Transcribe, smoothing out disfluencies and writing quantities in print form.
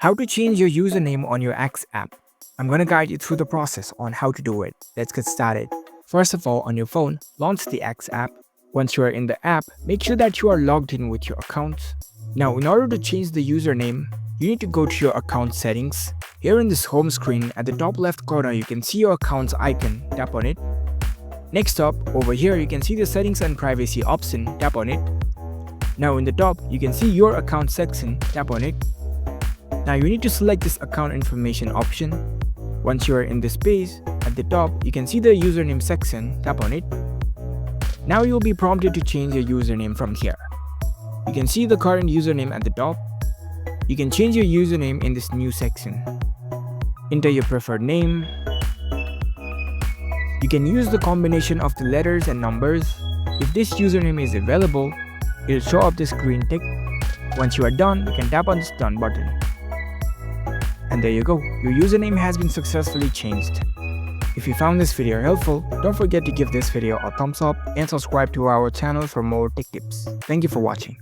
How to change your username on your X app. I'm gonna guide you through the process on how to do it. Let's get started. First of all, on your phone, launch the X app. Once you are in the app, make sure that you are logged in with your accounts. Now, in order to change the username, you need to go to your account settings. Here in this home screen, at the top left corner, you can see your account's icon. Tap on it. Next up, over here, you can see the settings and privacy option. Tap on it. Now in the top, you can see your account section. Tap on it. Now you need to select this account information option. Once you are in this page, at the top, you can see the username section. Tap on it. Now you will be prompted to change your username from here. You can see the current username at the top. You can change your username in this new section. Enter your preferred name. You can use the combination of the letters and numbers. If this username is available, it will show up this green tick. Once you are done, you can tap on this done button. And there you go, your username has been successfully changed. If you found this video helpful, don't forget to give this video a thumbs up and subscribe to our channel for more tech tips. Thank you for watching.